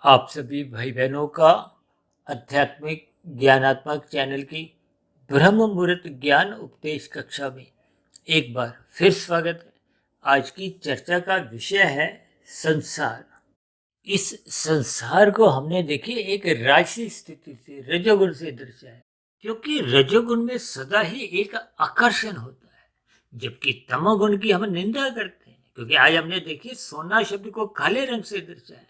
आप सभी भाई बहनों का आध्यात्मिक ज्ञानात्मक चैनल की ब्रह्म मुहूर्त ज्ञान उपदेश कक्षा में एक बार फिर स्वागत है। आज की चर्चा का विषय है संसार। इस संसार को हमने देखिए एक राजसी स्थिति से रजोगुण से दर्शाया, क्योंकि रजोगुण में सदा ही एक आकर्षण होता है, जबकि तमोगुण की हम निंदा करते हैं। क्योंकि आज हमने देखिए सोना शब्द को काले रंग से दर्शाया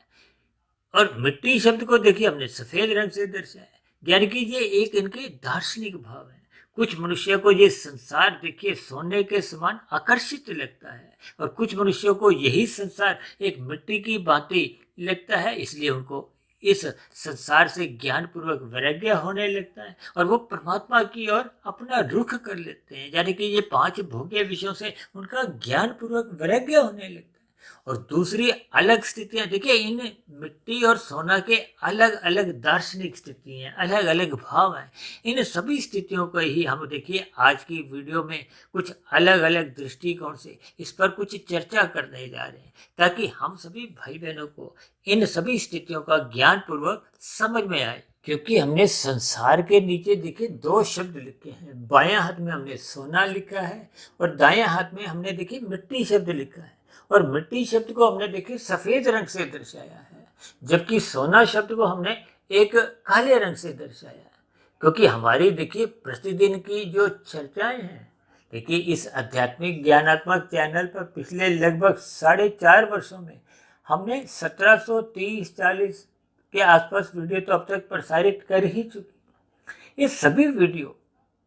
और मिट्टी शब्द को देखिए हमने सफेद रंग से दर्शाया। यानी कि ये एक इनके दार्शनिक भाव है। कुछ मनुष्य को ये संसार देखिए सोने के समान आकर्षित लगता है और कुछ मनुष्यों को यही संसार एक मिट्टी की भांति लगता है, इसलिए उनको इस संसार से ज्ञान पूर्वक वैराग्य होने लगता है और वो परमात्मा की ओर अपना रुख कर लेते हैं। यानी कि ये 5 भोग्य विषयों से उनका ज्ञान पूर्वक वैराग्य होने लगता है। और दूसरी अलग स्थितियां देखिए, इन मिट्टी और सोना के अलग अलग दार्शनिक स्थिति हैं, अलग अलग भाव हैं। इन सभी स्थितियों को ही हम देखिए आज की वीडियो में कुछ अलग अलग दृष्टिकोण से इस पर कुछ चर्चा करने जा रहे हैं, ताकि हम सभी भाई बहनों को इन सभी स्थितियों का ज्ञान पूर्वक समझ में आए। क्योंकि हमने संसार के नीचे देखिए 2 शब्द लिखे हैं। बाएं हाथ में हमने सोना लिखा है और दाएं हाथ में हमने देखिए मिट्टी शब्द लिखा है। और मिट्टी शब्द को हमने देखिए सफेद रंग से दर्शाया है, जबकि सोना शब्द को हमने एक काले रंग से दर्शाया है। क्योंकि हमारी देखिए प्रतिदिन की जो चर्चाएं हैं, देखिए इस आध्यात्मिक ज्ञानात्मक चैनल पर पिछले लगभग 4.5 वर्षों में हमने 1730-40 के आसपास वीडियो तो अब तक प्रसारित कर ही चुकी। ये सभी वीडियो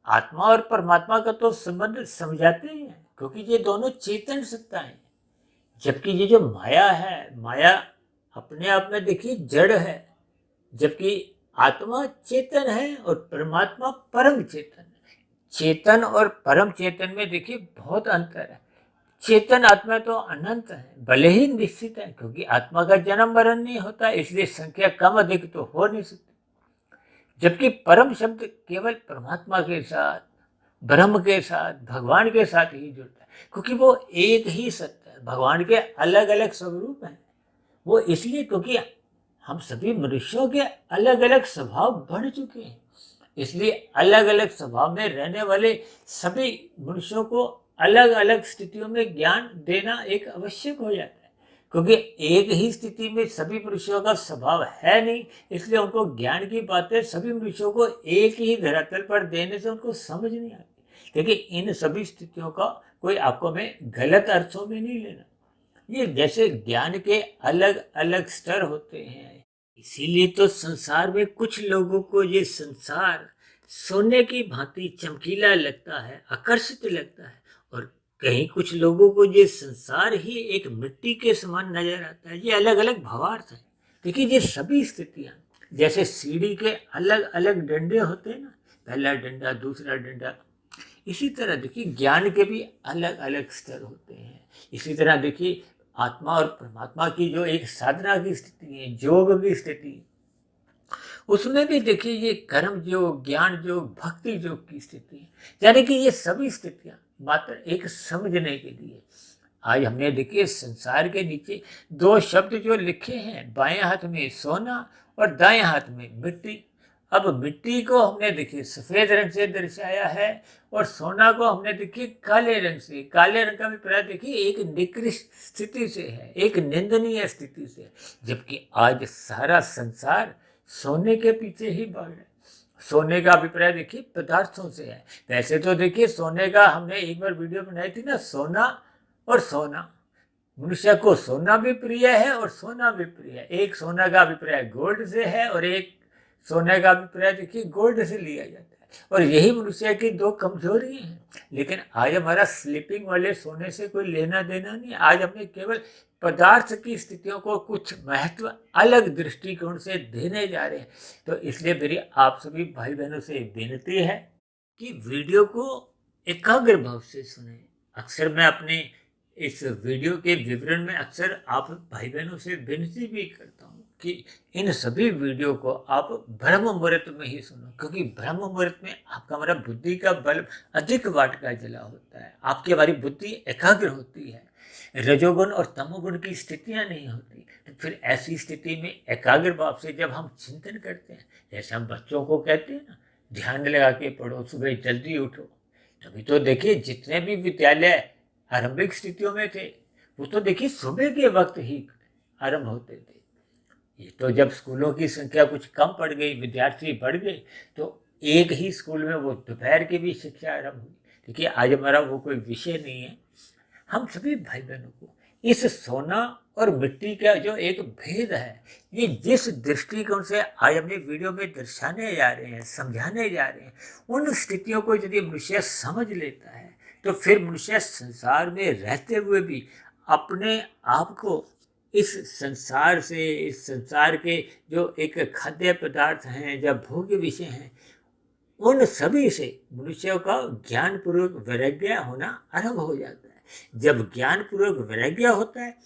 आत्मा और परमात्मा का तो संबंध समझाते ही हैं, क्योंकि ये दोनों चेतन सत्ताएं हैं। जबकि ये जो माया है, माया अपने आप में देखिए जड़ है, जबकि आत्मा चेतन है और परमात्मा परम चेतन है। चेतन और परम चेतन में देखिए बहुत अंतर है। चेतन आत्मा तो अनंत है, भले ही निश्चित है, क्योंकि आत्मा का जन्म मरण नहीं होता, इसलिए संख्या कम अधिक तो हो नहीं सकती। जबकि परम शब्द केवल परमात्मा के साथ, ब्रह्म के साथ, भगवान के साथ ही जुड़ता है, क्योंकि वो एक ही सत्य है। भगवान के अलग अलग स्वरूप हैं। वो इसलिए क्योंकि हम सभी मनुष्यों के अलग अलग स्वभाव बढ़ चुके हैं, इसलिए अलग अलग स्वभाव में रहने वाले सभी मनुष्यों को अलग अलग स्थितियों में ज्ञान देना एक आवश्यक हो जाता है। क्योंकि एक ही स्थिति में सभी मनुष्यों का स्वभाव है नहीं, इसलिए उनको ज्ञान की बातें सभी मनुष्यों को एक ही धरातल पर देने से उनको समझ नहीं आती। देखिए इन सभी स्थितियों का कोई आपको मैं गलत अर्थों में नहीं लेना। ये जैसे ज्ञान के अलग अलग स्तर होते हैं, इसीलिए तो संसार में कुछ लोगों को ये संसार सोने की भांति चमकीला लगता है, आकर्षित लगता है, और कहीं कुछ लोगों को ये संसार ही एक मिट्टी के समान नजर आता है। ये अलग अलग भावार्थ है। देखिए ये सभी स्थितियां जैसे सीढ़ी के अलग अलग डंडे होते हैं ना, पहला डंडा, दूसरा डंडा, इसी तरह देखिए ज्ञान के भी अलग अलग स्तर होते हैं। इसी तरह देखिए आत्मा और परमात्मा की जो एक साधना की स्थिति है, योग की स्थिति, उसमें भी देखिए ये कर्म योग, ज्ञान योग, भक्ति योग की स्थिति है। यानी कि ये सभी स्थितियां मात्र एक समझने के लिए। आज हमने देखिए संसार के नीचे 2 शब्द जो लिखे हैं, बाएं हाथ में सोना और दाएं हाथ में मिट्टी। अब मिट्टी को हमने देखिए सफेद रंग से दर्शाया है और सोना को हमने देखिए काले रंग से। काले रंग का अभिप्राय देखिए एक निकृष्ट स्थिति से है, एक निंदनीय स्थिति से। जबकि आज सारा संसार सोने के पीछे ही भाग रहा है। सोने का अभिप्राय देखिए पदार्थों से है। वैसे तो देखिए सोने का हमने एक बार वीडियो बनाई थी ना, सोना और सोना। मनुष्य को सोना भी प्रिय है और सोना भी प्रिय है। एक सोना का अभिप्राय गोल्ड से है और एक सोने का अभिप्राय देखिए गोल्ड से लिया जाता है, और यही मनुष्य की 2 कमजोरी हैं। लेकिन आज हमारा स्लीपिंग वाले सोने से कोई लेना देना नहीं। आज हमने केवल पदार्थ की स्थितियों को कुछ महत्व अलग दृष्टिकोण से देने जा रहे हैं। तो इसलिए मेरी आप सभी भाई बहनों से विनती है कि वीडियो को एकाग्र भाव से सुने। अक्सर मैं अपने इस वीडियो के विवरण में अक्सर आप भाई बहनों से विनती भी करता हूँ कि इन सभी वीडियो को आप ब्रह्म मुहूर्त में ही सुनो, क्योंकि ब्रह्म मुहूर्त में आपका हमारा बुद्धि का बल अधिक वाट का जला होता है, आपकी हमारी बुद्धि एकाग्र होती है। रजोगुण और तमोगुण की स्थितियां नहीं होती, तो फिर ऐसी स्थिति में एकाग्र भाव से जब हम चिंतन करते हैं, जैसे हम बच्चों को कहते हैं ना, ध्यान लगा के पढ़ो, सुबह जल्दी उठो, तभी तो देखिए जितने भी विद्यालय आरंभिक स्थितियों में थे, वो तो देखिए सुबह के वक्त ही आरंभ होते थे। ये तो जब स्कूलों की संख्या कुछ कम पड़ गई, विद्यार्थी बढ़ गए, तो एक ही स्कूल में वो दोपहर की भी शिक्षा आरंभ हुई। देखिए आज हमारा वो कोई विषय नहीं है। हम सभी भाई बहनों को इस सोना और मिट्टी का जो एक भेद है, ये जिस दृष्टिकोण से आज अपने वीडियो में दर्शाने जा रहे हैं, समझाने जा रहे हैं, उन स्थितियों को यदि मनुष्य समझ लेता है, तो फिर मनुष्य संसार में रहते हुए भी अपने आप को इस संसार से, इस संसार के जो एक खाद्य पदार्थ हैं, जब भोग्य विषय हैं, उन सभी से मनुष्य का ज्ञान पूर्वक वैराग्य होना आरंभ हो जाता है। जब ज्ञान पूर्वक वैराग्य होता है,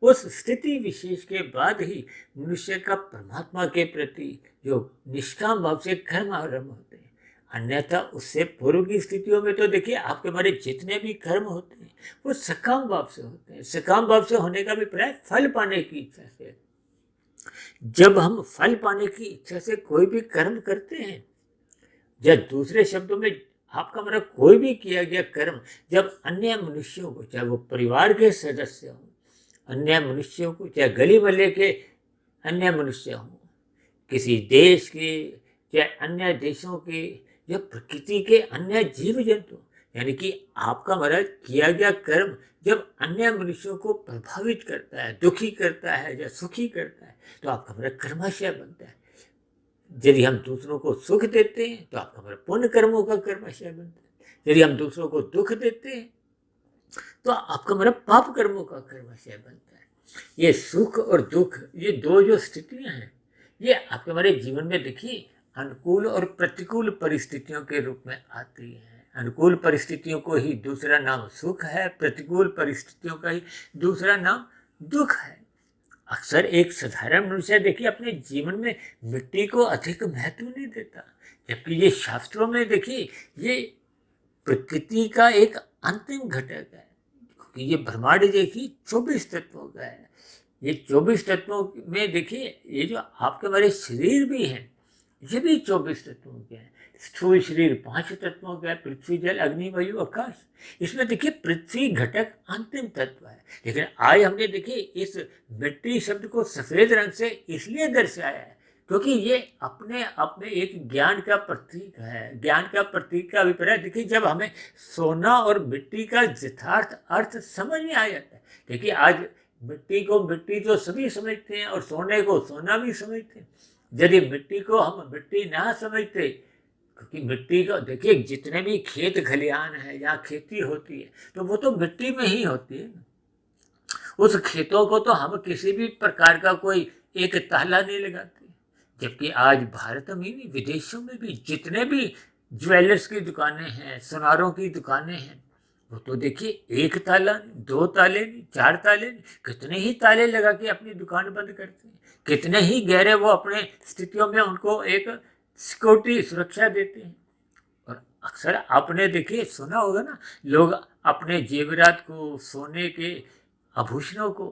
उस स्थिति विशेष के बाद ही मनुष्य का परमात्मा के प्रति जो निष्काम भाव से कर्म आरंभ होते हैं। अन्यथा उससे पूर्व की स्थितियों में तो देखिए आपके हमारे जितने भी कर्म होते हैं, वो सकाम भाव से होते हैं। सकाम भाव से होने का भी प्राय फल पाने की इच्छा से। जब हम फल पाने की इच्छा से कोई भी कर्म करते हैं, या दूसरे शब्दों में आपका हमारा कोई भी किया गया कर्म जब अन्य मनुष्यों को, चाहे वो परिवार के सदस्य हों, अन्य मनुष्यों को, चाहे गली मोहल्ले के अन्य मनुष्य हों, किसी देश के, चाहे अन्य देशों के, या प्रकृति के अन्य जीव जंतु, यानी कि आपका हमारा किया गया कर्म जब अन्य मनुष्यों को प्रभावित करता है, दुखी करता है या सुखी करता है, तो आपका हमारा कर्माशय बनता है। यदि हम दूसरों को सुख देते हैं, तो आपका हमारा पुण्य कर्मों का कर्माशय बनता है। यदि हम दूसरों को दुख देते हैं, तो आपका हमारा पाप कर्मों का कर्माशय बनता है। ये सुख और दुख, ये दो जो स्थितियां हैं, ये आपके हमारे जीवन में देखिए अनुकूल और प्रतिकूल परिस्थितियों के रूप में आती है। अनुकूल परिस्थितियों को ही दूसरा नाम सुख है, प्रतिकूल परिस्थितियों का ही दूसरा नाम दुख है। अक्सर एक साधारण मनुष्य देखिए अपने जीवन में मिट्टी को अधिक महत्व नहीं देता, जबकि ये शास्त्रों में देखिए ये प्रकृति का एक अंतिम घटक है। क्योंकि ये ब्रह्मांड देखिए 24 तत्वों का है। ये 24 तत्वों में देखिए ये जो आपके हमारे शरीर भी हैं, ये भी 24 तत्वों के हैं। स्थूल शरीर 5 तत्वों का है, पृथ्वी, जल, अग्नि, वायु, आकाश। इसमें देखिए पृथ्वी घटक अंतिम तत्व है। लेकिन आज हमने देखिए इस मिट्टी शब्द को सफेद रंग से इसलिए दर्शाया है क्योंकि ये अपने आप में एक ज्ञान का प्रतीक है। ज्ञान का प्रतीक का अभिप्राय देखिए जब हमें सोना और मिट्टी का यथार्थ अर्थ समझ में आ जाता है। देखिए आज मिट्टी को मिट्टी तो सभी समझते हैं और सोने को सोना भी समझते हैं। यदि मिट्टी को हम मिट्टी ना समझते, क्योंकि मिट्टी का देखिए जितने भी खेत खलिहान है या खेती होती है, तो वो तो मिट्टी में ही होती है। उस खेतों को तो हम किसी भी प्रकार का कोई एक ताला नहीं लगाते। जबकि आज भारत में नहीं, विदेशों में भी जितने भी ज्वेलर्स की दुकानें हैं, सुनारों की दुकानें हैं, वो तो देखिए एक ताला नहीं, 2 ताले नहीं, 4 ताले नहीं, कितने ही ताले लगा के अपनी दुकान बंद करते हैं। कितने ही गहरे वो अपने स्थितियों में उनको एक सिक्योरिटी, सुरक्षा देते हैं। और अक्सर आपने देखिए सुना होगा ना, लोग अपने जेवरात को, सोने के आभूषणों को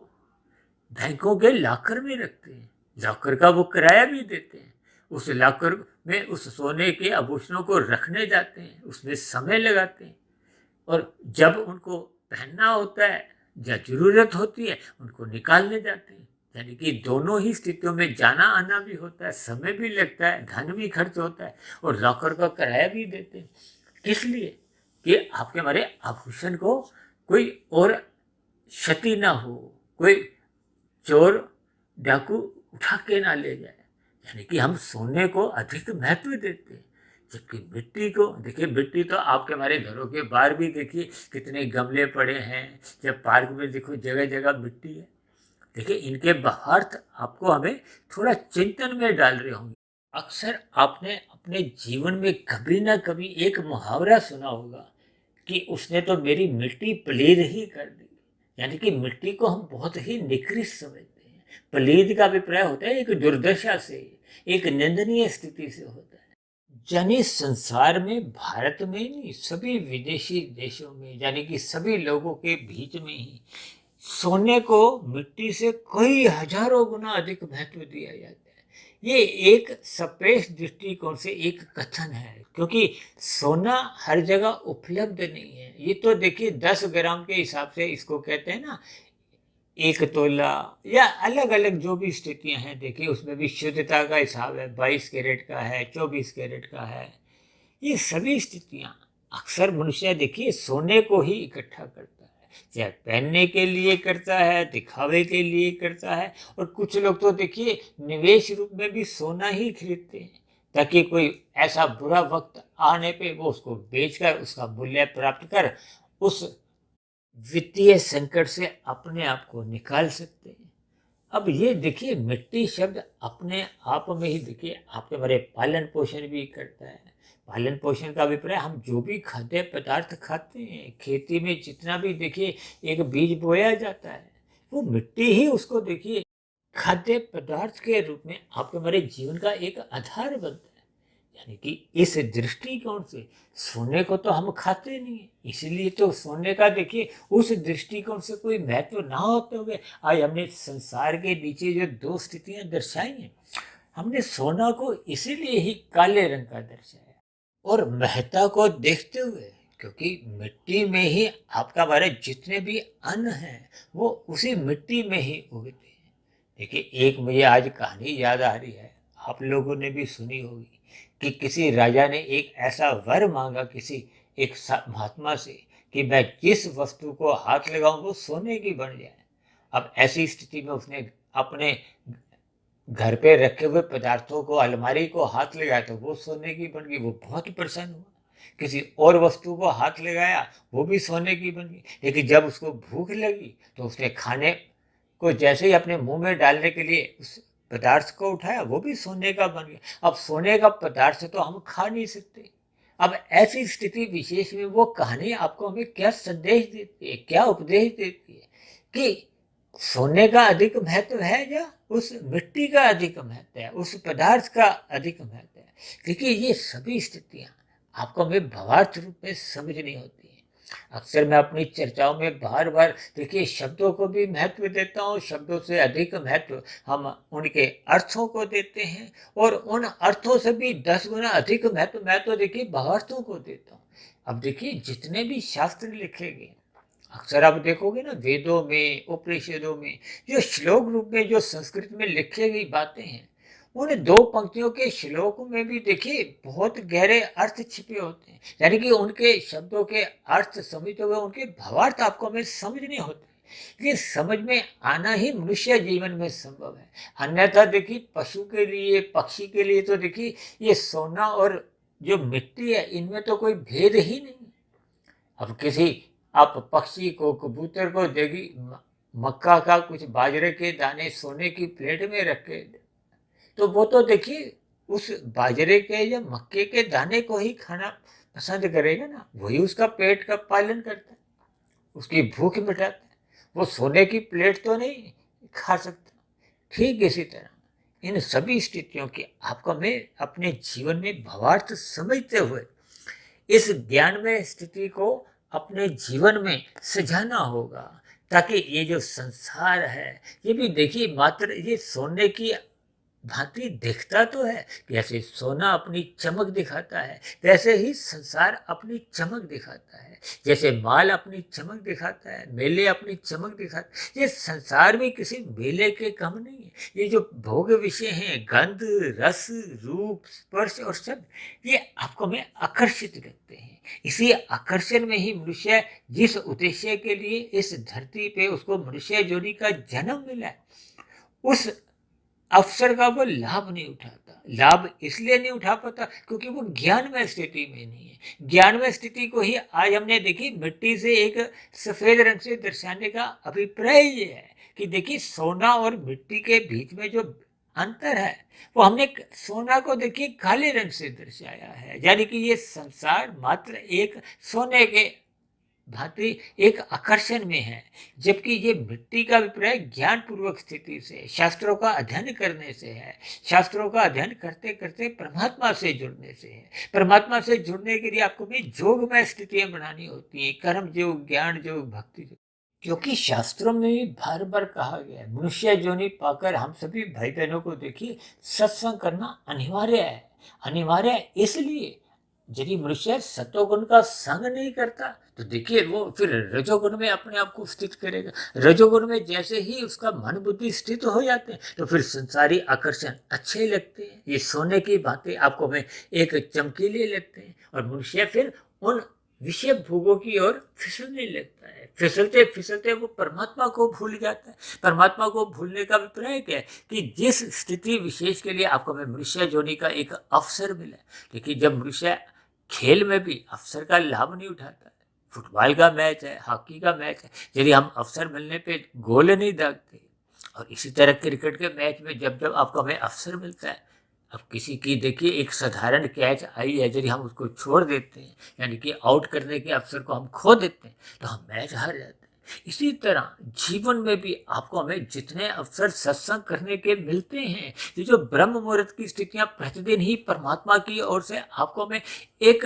बैंकों के लॉकर में रखते हैं। लॉकर का वो किराया भी देते हैं। उस लॉकर में उस सोने के आभूषणों को रखने जाते हैं, उसमें समय लगाते हैं, और जब उनको पहनना होता है या जरूरत होती है उनको निकालने जाते हैं। यानी कि दोनों ही स्थितियों में जाना आना भी होता है, समय भी लगता है, धन भी खर्च होता है, और लॉकर का किराया भी देते हैं। किस लिए? कि आपके हमारे आभूषण को कोई और क्षति ना हो, कोई चोर डाकू उठा के ना ले जाए। यानी कि हम सोने को अधिक महत्व देते हैं, जबकि मिट्टी को देखिए, मिट्टी तो आपके हमारे घरों के बाहर भी देखिए कितने गमले पड़े हैं, जब पार्क में देखो जगह जगह मिट्टी है। देखिए इनके बहार्थ आपको हमें थोड़ा चिंतन में डाल रहे होंगे। अक्सर आपने अपने जीवन में कभी ना कभी एक मुहावरा सुना होगा कि उसने तो मेरी मिट्टी पलीद ही कर दी। यानी कि मिट्टी को हम बहुत ही निकृष्ट समझते हैं। पलीद का अभिप्राय होता है एक दुर्दशा से, एक निंदनीय स्थिति से होता है। यानी संसार में, भारत में नहीं, सभी विदेशी देशों में, यानी कि सभी लोगों के बीच में ही सोने को मिट्टी से कई हजारों गुना अधिक महत्व दिया जाता है। ये एक सापेक्ष दृष्टिकोण से एक कथन है, क्योंकि सोना हर जगह उपलब्ध नहीं है। ये तो देखिए 10 ग्राम के हिसाब से इसको कहते हैं ना, 1 तोला, या अलग अलग जो भी स्थितियां हैं, देखिए उसमें भी शुद्धता का हिसाब है, 22 कैरेट का है, 24 कैरेट का है। ये सभी स्थितियां अक्सर मनुष्य देखिए सोने को ही इकट्ठा करता है, चाहे पहनने के लिए करता है, दिखावे के लिए करता है, और कुछ लोग तो देखिए निवेश रूप में भी सोना ही खरीदते हैं, ताकि कोई ऐसा बुरा वक्त आने पे वो उसको बेचकर उसका मूल्य प्राप्त कर उस वित्तीय संकट से अपने आप को निकाल सकते हैं। अब ये देखिए मिट्टी शब्द अपने आप में ही देखिए आपके हमारे पालन पोषण भी करता है। पालन पोषण का अभिप्राय हम जो भी खाद्य पदार्थ खाते हैं, खेती में जितना भी देखिए एक बीज बोया जाता है, वो मिट्टी ही उसको देखिए खाद्य पदार्थ के रूप में आपके हमारे जीवन का एक आधार बनता है। यानी कि इस दृष्टिकोण से सोने को तो हम खाते नहीं है, इसलिए तो सोने का देखिए उस दृष्टिकोण से कोई महत्व ना होते हुए आज हमने संसार के नीचे जो 2 स्थितियां दर्शाई हैं, हमने सोना को इसीलिए ही काले रंग का दर्शाया और महत्ता को देखते हुए, क्योंकि मिट्टी में ही आपका हमारे जितने भी अन्न हैं वो उसी मिट्टी में ही उगते हैं। देखिए एक मुझे आज कहानी याद आ रही है, आप लोगों ने भी सुनी होगी, कि किसी राजा ने एक ऐसा वर मांगा किसी एक महात्मा से कि मैं जिस वस्तु को हाथ लगाऊं वो सोने की बन जाए। अब ऐसी स्थिति में उसने अपने घर पे रखे हुए पदार्थों को, अलमारी को हाथ लगाया तो वो सोने की बन गई, वो बहुत प्रसन्न हुआ। किसी और वस्तु को हाथ लगाया, वो भी सोने की बन गई। लेकिन जब उसको भूख लगी तो उसने खाने को जैसे ही अपने मुंह में डालने के लिए उस पदार्थ को उठाया, वो भी सोने का बन गया। अब सोने का पदार्थ तो हम खा नहीं सकते। अब ऐसी स्थिति विशेष में वो कहानी आपको हमें क्या संदेश देती है, क्या उपदेश देती है, कि सोने का अधिक महत्व है या उस मिट्टी का अधिक महत्व है, उस पदार्थ का अधिक महत्व है। देखिए ये सभी स्थितियां आपको हमें भावार्थ रूप में समझनी होती हैं। अक्सर मैं अपनी चर्चाओं में बार बार देखिए शब्दों को भी महत्व देता हूँ, शब्दों से अधिक महत्व हम उनके अर्थों को देते हैं, और उन अर्थों से भी 10 गुना अधिक महत्व मैं तो देखिए भावार्थों को देता हूँ। अब देखिए जितने भी शास्त्र लिखे गए, अक्सर आप देखोगे ना वेदों में, उपनिषदों में, जो श्लोक रूप में जो संस्कृत में लिखी गई बातें हैं, उन 2 पंक्तियों के श्लोकों में भी देखिए बहुत गहरे अर्थ छिपे होते हैं। यानी कि उनके शब्दों के अर्थ समझते हुए उनके भावार्थ आपको हमें समझने होते हैं। ये समझ में आना ही मनुष्य जीवन में संभव है। अन्यथा देखिए पशु के लिए, पक्षी के लिए तो देखिए ये सोना और जो मिट्टी है इनमें तो कोई भेद ही नहीं। अब किसी आप पक्षी को, कबूतर को देखी मक्का का कुछ बाजरे के दाने सोने की प्लेट में रखे, तो वो तो देखिए उस बाजरे के या मक्के के दाने को ही खाना पसंद करेगा ना, वही उसका पेट का पालन करता है, उसकी भूख मिटाता है। वो सोने की प्लेट तो नहीं खा सकता। ठीक इसी तरह इन सभी स्थितियों की आपको हमें अपने जीवन में भावार्थ समझते हुए इस ज्ञानमय स्थिति को अपने जीवन में सजाना होगा, ताकि ये जो संसार है ये भी देखिए मात्र ये सोने की भांति दिखता तो है, जैसे सोना अपनी चमक दिखाता है वैसे ही संसार अपनी चमक दिखाता है। जैसे माल अपनी चमक दिखाता है, मेले अपनी चमक दिखाते हैं, ये संसार भी किसी मेले के कम नहीं है। ये जो भोग विषय हैं, गंध, रस, रूप, स्पर्श और शब्द, ये आपको में आकर्षित करते हैं। इसी आकर्षण में ही मनुष्य जिस उद्देश्य के लिए इस धरती पे उसको मनुष्य जोड़ी का जन्म मिला है, उस अवसर का वो लाभ नहीं उठाता। लाभ इसलिए नहीं उठा पाता क्योंकि वो ज्ञानमय स्थिति में नहीं है। ज्ञानमय स्थिति को ही आज हमने देखी मिट्टी से एक सफेद रंग से दर्शाने का अभिप्राय ये है कि देखिए सोना और मिट्टी के बीच में जो अंतर है वो हमने सोना को देखिए काले रंग से दर्शाया है। यानी कि ये संसार मात्र एक सोने के भांति एक आकर्षण में है, जबकि ये मिट्टी का अभिप्राय ज्ञान पूर्वक स्थिति से, शास्त्रों का अध्ययन करने से है। शास्त्रों का अध्ययन करते करते परमात्मा से जुड़ने से है। परमात्मा से जुड़ने के लिए आपको भी जोगमय स्थितियां बनानी होती हैं, कर्म योग, ज्ञान योग, भक्ति योग। क्योंकि शास्त्रों में भी बार बार कहा गया है, मनुष्य योनि पाकर हम सभी भाई बहनों को देखिए सत्संग करना अनिवार्य है। अनिवार्य है इसलिए यदि मनुष्य सतोगुण का संग नहीं करता तो देखिए वो फिर रजोगुण में अपने आप को स्थित करेगा। रजोगुण में जैसे ही उसका मन बुद्धि स्थित हो जाते हैं तो फिर संसारी आकर्षण अच्छे लगते हैं, ये सोने की बातें आपको में एक चमकीले लगते हैं और मनुष्य फिर उन विषय भोगों की ओर फिसलने लगता है। फिसलते फिसलते वो परमात्मा को भूल जाता है। परमात्मा को भूलने का अभिप्राय क्या है कि जिस स्थिति विशेष के लिए आपको में मनुष्य जोनि का एक अवसर मिला, लेकिन जब मनुष्य खेल में भी अवसर का लाभ नहीं उठाता है, फुटबॉल का मैच है, हॉकी का मैच है, यदि हम अवसर मिलने पे गोल नहीं दागते, और इसी तरह क्रिकेट के मैच में जब जब आपको हमें अवसर मिलता है, अब किसी की देखिए एक साधारण कैच आई है, यदि हम उसको छोड़ देते हैं यानी कि आउट करने के अवसर को हम खो देते हैं तो हम मैच हार जाते हैं। इसी तरह जीवन में भी आपको हमें जितने अवसर सत्संग करने के मिलते हैं, ये जो ब्रह्म मुहूर्त की स्थितियां प्रतिदिन ही परमात्मा की ओर से आपको हमें एक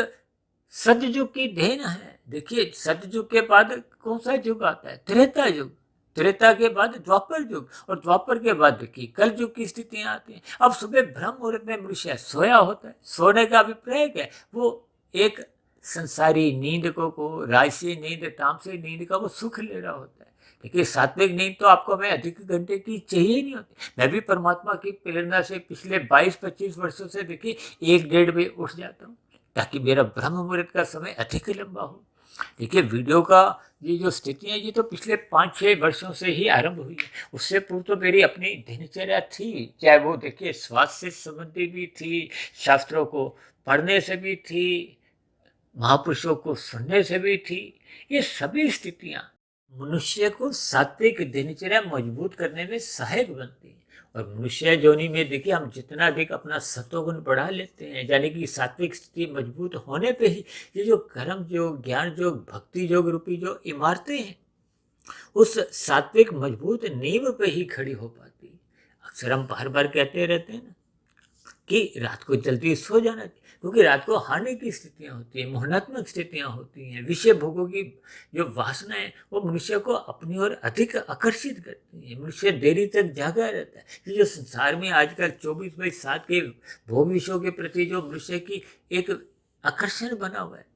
सतयुग की देन है। देखिए सतयुग के बाद कौन सा युग आता है? त्रेता युग। त्रेता के बाद द्वापर युग और द्वापर के बाद देखिए कल युग की स्थितियां आती हैं। अब सुबह ब्रह्म मुहूर्त में मनुष्य सोया होता है। सोने का अभिप्राय क्या है? वो एक संसारी नींद को राजसी नींद तामसी नींद का वो सुख ले रहा होता है। देखिए सात्विक नींद तो आपको हमें अधिक घंटे की चाहिए नहीं होती। मैं भी परमात्मा की प्रेरणा से पिछले 22-25 वर्षों से देखिए 1-1.5 बजे उठ जाता हूँ ताकि मेरा ब्रह्म मुहूर्त का समय अधिक लंबा हो। देखिए वीडियो का ये जो स्थिति है ये तो पिछले 5-6 वर्षों से ही आरंभ हुई है। उससे पूर्व तो मेरी अपनी दिनचर्या थी, चाहे वो देखिए स्वास्थ्य से संबंधी भी थी, शास्त्रों को पढ़ने से भी थी, महापुरुषों को सुनने से भी थी। ये सभी स्थितियां मनुष्य को सात्विक दिनचर्या मजबूत करने में सहायक बनती है। और मनुष्य योनि में देखिए हम जितना अधिक अपना सतोगुण बढ़ा लेते हैं, यानी कि सात्विक स्थिति मजबूत होने पे ही ये जो कर्म योग ज्ञान योग भक्ति योग रूपी जो इमारतें हैं उस सात्विक मजबूत नींव पे ही खड़ी हो पाती है। अक्सर हम बार बार कहते रहते हैं ना कि रात को जल्दी सो जाना चाहिए, क्योंकि रात को हानि की स्थितियां होती हैं, मोहनात्मक स्थितियां होती हैं, विषय भोगों की जो वासना है वो मनुष्य को अपनी ओर अधिक आकर्षित करती है। मनुष्य देरी तक जागा रहता है। ये जो संसार में आजकल 24/7 के भोग विषयों के प्रति जो मनुष्य की एक आकर्षण बना हुआ है,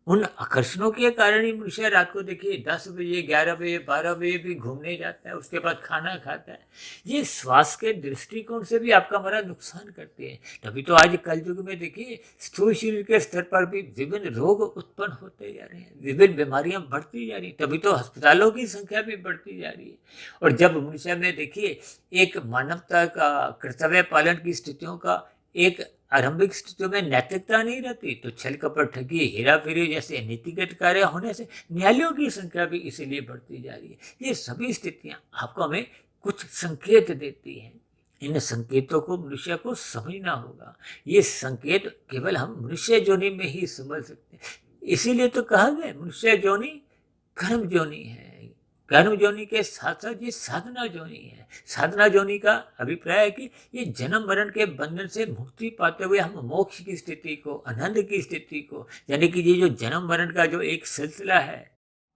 उन आकर्षणों के कारण ही मनुष्य रात को देखिए 10 बजे 11 बजे 12 बजे भी घूमने जाता है, उसके बाद खाना खाता है। ये स्वास्थ्य के दृष्टिकोण से भी आपका हमारा नुकसान करते हैं। तभी तो आज कल युग में देखिए स्थूल शरीर के स्तर पर भी विभिन्न रोग उत्पन्न होते जा रहे हैं, विभिन्न बीमारियां बढ़ती जा रही हैं, तभी तो अस्पतालों की संख्या भी बढ़ती जा रही है। और जब मनुष्य में देखिए एक मानवता का कर्तव्य पालन की स्थितियों का एक आरंभिक स्थितियों में नैतिकता नहीं रहती तो छल कपट ठगी हेरा फेरी जैसे नीतिगत कार्य होने से न्यायालयों की संख्या भी इसीलिए बढ़ती जा रही है। ये सभी स्थितियां आपको हमें कुछ संकेत देती हैं। इन संकेतों को मनुष्य को समझना होगा। ये संकेत केवल हम मनुष्य योनि में ही समझ सकते हैं। इसीलिए तो कहा गया मनुष्य योनि कर्म योनि है। कर्म योनि के साथ साथ ये साधना योनि है। साधना योनि का अभिप्राय है कि ये जन्म मरण के बंधन से मुक्ति पाते हुए हम मोक्ष की स्थिति को, आनंद की स्थिति को, यानी कि ये जो जन्म मरण का जो एक सिलसिला है,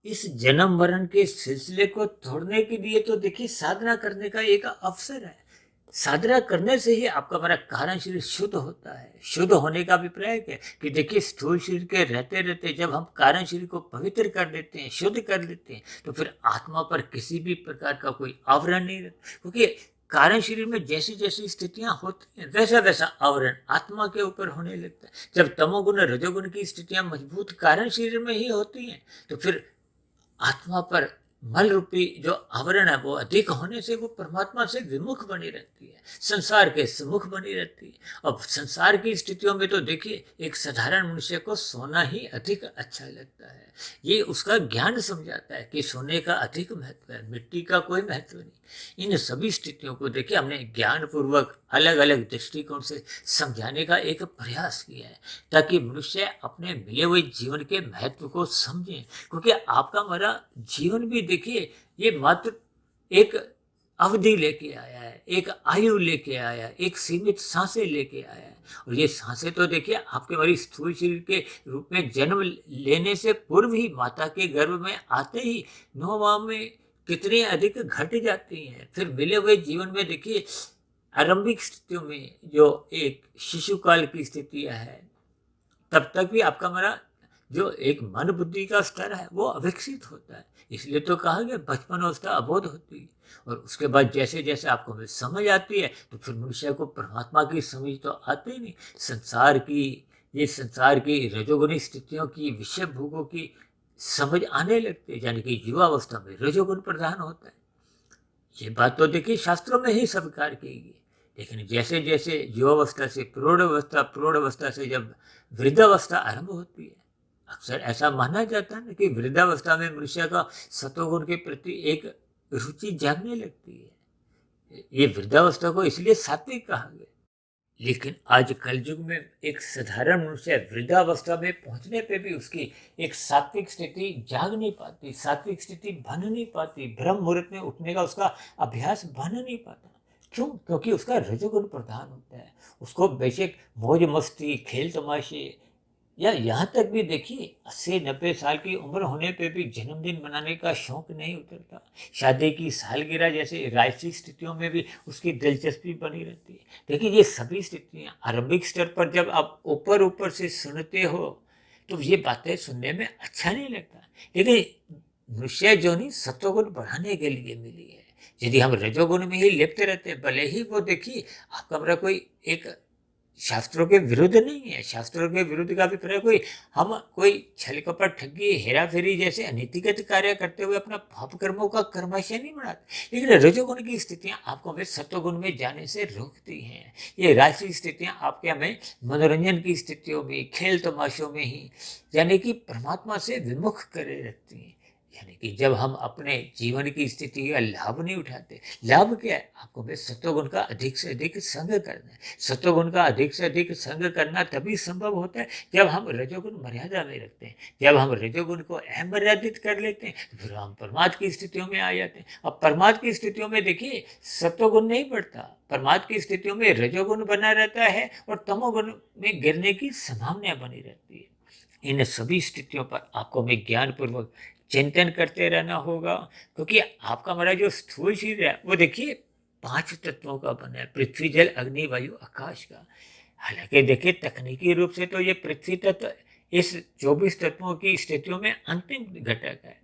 इस जन्म मरण के सिलसिले को तोड़ने के लिए तो देखिए साधना करने का एक अवसर है। साधना करने से ही आपका हमारा कारण शरीर शुद्ध होता है। शुद्ध होने का अभिप्राय क्या है कि देखिए स्थूल शरीर के रहते रहते जब हम कारण शरीर को पवित्र कर लेते हैं, शुद्ध कर लेते हैं, तो फिर आत्मा पर किसी भी प्रकार का कोई आवरण नहीं रहता। क्योंकि कारण शरीर में जैसी जैसी स्थितियां होती हैं वैसा वैसा आवरण आत्मा के ऊपर होने लगता है। जब तमोगुण रजोगुण की स्थितियां मजबूत कारण शरीर में ही होती हैं तो फिर आत्मा पर मल रूपी जो आवरण है वो अधिक होने से वो परमात्मा से विमुख बनी रहती है, संसार के सम्मुख बनी रहती है। अब संसार की स्थितियों में तो देखिए एक साधारण मनुष्य को सोना ही अधिक अच्छा लगता है। ये उसका ज्ञान समझाता है कि सोने का अधिक महत्व है, मिट्टी का कोई महत्व नहीं। इन सभी स्थितियों को देखिए हमने ज्ञान पूर्वक अलग अलग दृष्टिकोण से समझाने का एक प्रयास किया है ताकि मनुष्य अपने मिले हुए जीवन के महत्व को समझे। क्योंकि आपका हमारा जीवन भी देखिए ये मात्र एक अवधि लेके आया है, एक आयु लेके आया, एक सीमित सांसें लेके आया। और ये सांसें तो देखिए आपके हमारी स्थूल शरीर के रूप में जन्म लेने से पूर्व ही माता के गर्भ में आते ही 9 माह में कितनी अधिक घट जाती हैं। फिर मिले हुए जीवन में देखिए आरंभिक स्थितियों में जो एक शिशु काल की स्थितियां है, तब तक भी आपका हमारा जो एक मन बुद्धि का स्तर है वो अविकसित होता है। इसलिए तो कहा गया बचपन अवस्था अबोध होती है। और उसके बाद जैसे जैसे आपको हमें समझ आती है तो फिर मनुष्य को परमात्मा की समझ तो आती ही नहीं। संसार की रजोगुणी स्थितियों की, विषय भोगों की समझ आने लगती है, यानी कि युवावस्था में रजोगुण प्रधान होता है। ये बात तो देखिए शास्त्रों में ही स्वीकार की गई। लेकिन जैसे जैसे युवावस्था से प्रौढ़ावस्था, प्रौढ़ावस्था से जब वृद्धावस्था आरंभ होती है, अक्सर ऐसा माना जाता है ना कि वृद्धावस्था में मनुष्य का सत्वगुण के प्रति एक रुचि जागने लगती है। ये वृद्धावस्था को इसलिए सात्विक कहा गया। लेकिन आज कलयुग में एक साधारण मनुष्य वृद्धावस्था में पहुंचने पे भी उसकी एक सात्विक स्थिति जाग नहीं पाती, सात्विक स्थिति बन नहीं पाती, ब्रह्म मुहूर्त में उठने का उसका अभ्यास बन नहीं पाता। क्यों? क्योंकि उसका रजोगुण प्रधान होता है। उसको बेशक मौज मस्ती, खेल तमाशे, या यहाँ तक भी देखिए 80-90 साल की उम्र होने पे भी जन्मदिन मनाने का शौक नहीं उतरता। शादी की सालगिरह जैसे राजसी स्थितियों में भी उसकी दिलचस्पी बनी रहती है। देखिए ये सभी स्थितियाँ आरंभिक स्तर पर जब आप ऊपर ऊपर से सुनते हो तो ये बातें सुनने में अच्छा नहीं लगता। लेकिन मनुष्य जो नहीं सत्वगुण बढ़ाने के लिए मिली है। यदि हम रजोगुण में ही लिप्त रहते, भले ही वो देखिए आपका मेरा कोई एक शास्त्रों के विरुद्ध नहीं है, शास्त्रों के विरुद्ध का अभिप्राय कोई छल कपट, ठगी, हेरा फेरी जैसे अनीतिगत कार्य करते हुए अपना पाप कर्मों का कर्माशय नहीं बढ़ाते। लेकिन रजोगुण की स्थितियां आपको हमें सत्वगुण में जाने से रोकती हैं। ये राजसी स्थितियां आपके हमें मनोरंजन की स्थितियों में, खेल तमाशों में ही यानी कि परमात्मा से विमुख करे रखती हैं। यानी कि जब हम अपने जीवन की स्थिति का लाभ नहीं उठाते, लाभ क्या है? आपको हमें सत्वगुण का अधिक से अधिक संग करना है। सत्वगुण का अधिक से अधिक संग करना तभी संभव होता है जब हम रजोगुण मर्यादा में रखते हैं। जब हम रजोगुण को अमर्यादित कर लेते हैं तो फिर हम परमार्थ की स्थितियों में आ जाते हैं। अब परमार्थ की स्थितियों में देखिए सत्वगुण नहीं बढ़ता, परमार्थ की स्थितियों में रजोगुण बना रहता है और तमोगुण में गिरने की संभावना बनी रहती है। इन सभी स्थितियों पर आपको हमें ज्ञानपूर्वक चिंतन करते रहना होगा, क्योंकि आपका हमारा जो स्थूल शरीर है वो देखिए 5 तत्वों का बना है, पृथ्वी, जल, अग्नि, वायु, आकाश का। हालांकि देखिए तकनीकी रूप से तो ये पृथ्वी तत्व इस 24 तत्वों की स्थितियों में अंतिम घटक है।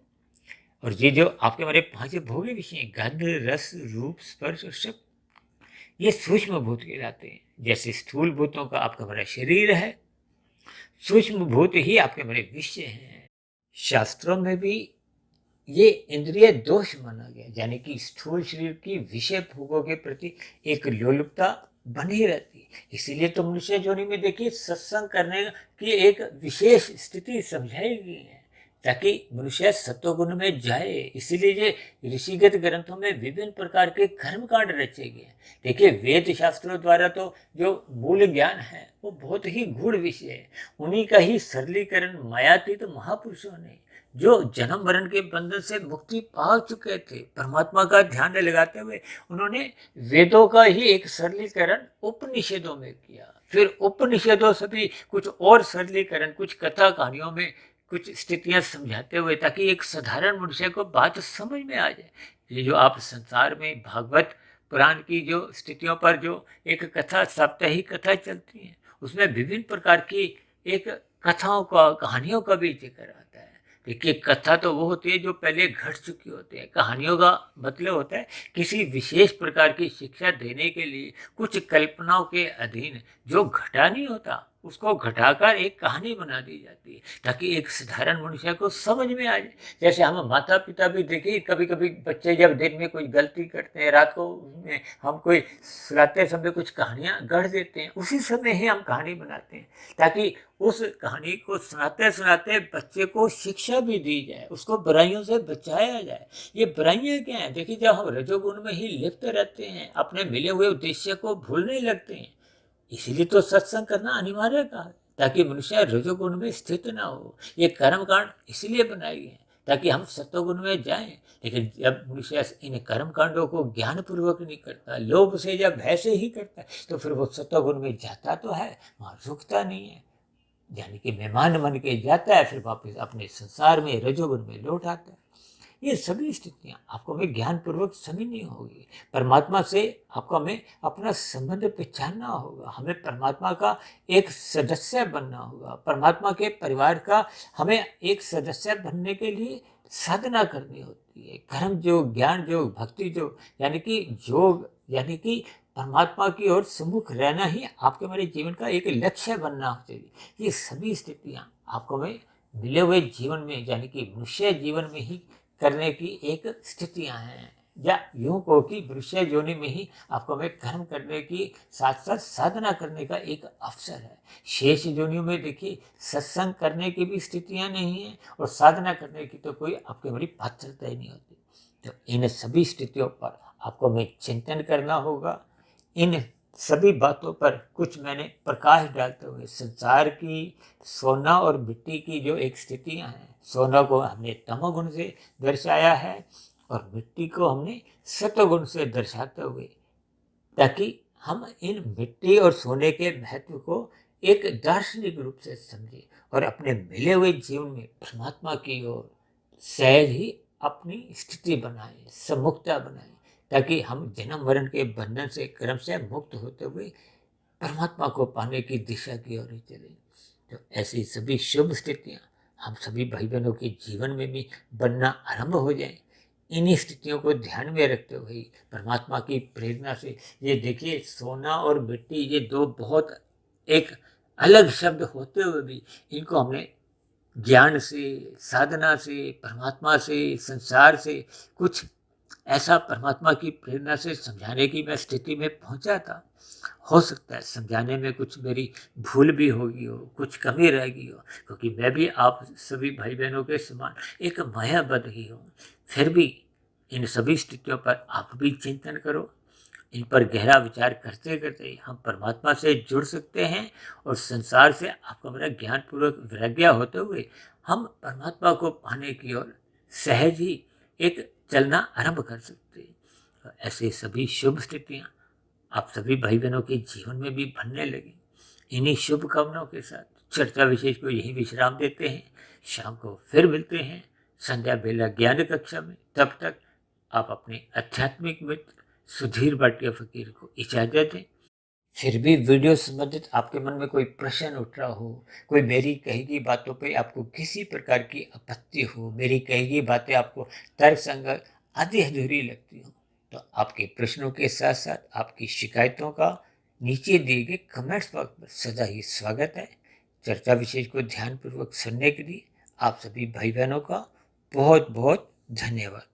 और ये जो आपके हमारे 5 भोग्य विषय गंध, रस, रूप, स्पर्श और शब्द, ये सूक्ष्म भूत कहलाते हैं। जैसे स्थूल भूतों का आपका हमारा शरीर है, सूक्ष्म भूत ही आपके हमारे विषय हैं। शास्त्रों में भी ये इंद्रिय दोष माना गया, यानी कि स्थूल शरीर की विषय भोगों के प्रति एक लोलुपता बनी रहती है। इसीलिए तो मनुष्य योनि में देखिए सत्संग करने की एक विशेष स्थिति समझाई गई है ताकि मनुष्य सत्वगुण में जाए। इसीलिए ये ऋषिगत ग्रंथों में विभिन्न प्रकार के कर्मकांड रचे गए हैं। देखिए वेद शास्त्रों द्वारा तो जो मूल ज्ञान है वो बहुत ही गूढ़ विषय है। उन्हीं का ही सरलीकरण मायातीत महापुरुषों ने जो जन्म मरण के बंधन से मुक्ति पा चुके थे, परमात्मा का ध्यान लगाते हुए उन्होंने वेदों का ही एक सरलीकरण उपनिषदों में किया। फिर उपनिषदों से भी कुछ और सरलीकरण, कुछ कथा कहानियों में कुछ स्थितियां समझाते हुए, ताकि एक साधारण मनुष्य को बात समझ में आ जाए। ये जो आप संसार में भागवत पुराण की जो स्थितियों पर जो एक कथा, साप्ताहिक कथा चलती है, उसमें विभिन्न प्रकार की एक कथाओं का, कहानियों का भी जिक्र आता है। देखिए कथा तो वो होती है जो पहले घट चुकी होती है। कहानियों का मतलब होता है किसी विशेष प्रकार की शिक्षा देने के लिए कुछ कल्पनाओं के अधीन जो घटा नहीं होता उसको घटाकर एक कहानी बना दी जाती है ताकि एक साधारण मनुष्य को समझ में आ जाए। जैसे हम माता पिता भी देखिए कभी कभी बच्चे जब दिन में कोई गलती करते हैं, रात को हम कोई सुलाते समय कुछ कहानियां गढ़ देते हैं, उसी समय ही हम कहानी बनाते हैं ताकि उस कहानी को सुनाते सुनाते बच्चे को शिक्षा भी दी जाए, उसको बुराइयों से बचाया जाए। ये बुराइयां क्या है? देखिए जब हम रजोगुण में ही लिप्त रहते हैं, अपने मिले हुए उद्देश्य को भूलने लगते हैं, इसीलिए तो सत्संग करना अनिवार्य कहा है ताकि मनुष्य रजोगुण में स्थित ना हो। ये कर्मकांड इसलिए बनाए गए हैं ताकि हम सत्वगुण में जाएं। लेकिन जब मनुष्य इन कर्म कांडों को ज्ञान पूर्वक नहीं करता, लोभ से या भय से ही करता है, तो फिर वो सत्वगुण में जाता तो है, वहाँ रुकता नहीं है, यानी कि मेहमान बन के जाता है, फिर वापस अपने संसार में रजोगुण में लौट आता है। ये सभी स्थितियाँ आपको हमें ज्ञान पूर्वक समझनी होगी। परमात्मा से आपको हमें अपना संबंध पहचानना होगा, हमें परमात्मा का एक सदस्य बनना होगा, परमात्मा के परिवार का हमें एक सदस्य बनने के लिए साधना करनी होती है। कर्म योग, ज्ञान योग, भक्ति योग, यानी कि योग, यानी कि परमात्मा की ओर सम्मुख रहना ही आपके हमारे जीवन का एक लक्ष्य बनना चाहिए। ये सभी स्थितियाँ आपको हमें मिले हुए जीवन में, यानी कि मनुष्य जीवन में ही करने की एक स्थितियां हैं, या यूं कहो कि मनुष्य योनि में ही आपको हमें कर्म करने की साथ साथ साधना करने का एक अवसर है। शेष योनियों में देखिए सत्संग करने की भी स्थितियां नहीं है, और साधना करने की तो कोई आपके बड़ी पात्रता ही नहीं होती। तो इन सभी स्थितियों पर आपको हमें चिंतन करना होगा। इन सभी बातों पर कुछ मैंने प्रकाश डालते हुए संसार की सोना और मिट्टी की जो एक स्थितियां हैं, सोना को हमने तमोगुण से दर्शाया है और मिट्टी को हमने सतोगुण से दर्शाते हुए, ताकि हम इन मिट्टी और सोने के महत्व को एक दार्शनिक रूप से समझें और अपने मिले हुए जीवन में परमात्मा की ओर सहज ही अपनी स्थिति बनाएं, सम्मुखता बनाएं, ताकि हम जन्म मरण के बंधन से क्रम से मुक्त होते हुए परमात्मा को पाने की दिशा की ओर ही चले। तो ऐसी सभी शुभ स्थितियां हम सभी भाई बहनों के जीवन में भी बनना आरंभ हो जाए। इन्हीं स्थितियों को ध्यान में रखते हुए परमात्मा की प्रेरणा से, ये देखिए सोना और मिट्टी ये दो बहुत एक अलग शब्द होते हुए भी इनको हमने ज्ञान से, साधना से, परमात्मा से, संसार से कुछ ऐसा परमात्मा की प्रेरणा से समझाने की मैं स्थिति में पहुंचा था। हो सकता है समझाने में कुछ मेरी भूल भी होगी हो, कुछ कमी रह गई हो, क्योंकि मैं भी आप सभी भाई बहनों के समान एक मायाबद्ध ही हूँ। फिर भी इन सभी स्थितियों पर आप भी चिंतन करो। इन पर गहरा विचार करते करते हम परमात्मा से जुड़ सकते हैं, और संसार से आपका मेरा ज्ञान पूर्वक वैराग्य होते हुए हम परमात्मा को पाने की ओर सहज ही एक चलना आरंभ कर सकते हैं। तो ऐसे सभी शुभ स्थितियाँ आप सभी भाई बहनों के जीवन में भी बनने लगी। इन्हीं शुभ कामनाओं के साथ चर्चा विशेष को यही विश्राम देते हैं। शाम को फिर मिलते हैं संध्या बेला ज्ञान कक्षा में। तब तक आप अपने आध्यात्मिक मित्र सुधीर भाटिया फकीर को इजाजत दें। फिर भी वीडियो संबंधित आपके मन में कोई प्रश्न उठ रहा हो, कोई मेरी कही गई बातों पे आपको किसी प्रकार की आपत्ति हो, मेरी कही गई बातें आपको तर्कसंगत आधी अधूरी लगती हो, तो आपके प्रश्नों के साथ साथ आपकी शिकायतों का नीचे दिए गए कमेंट्स बॉक्स पर सदा ही स्वागत है। चर्चा विशेष को ध्यानपूर्वक सुनने के लिए आप सभी भाई बहनों का बहुत बहुत धन्यवाद।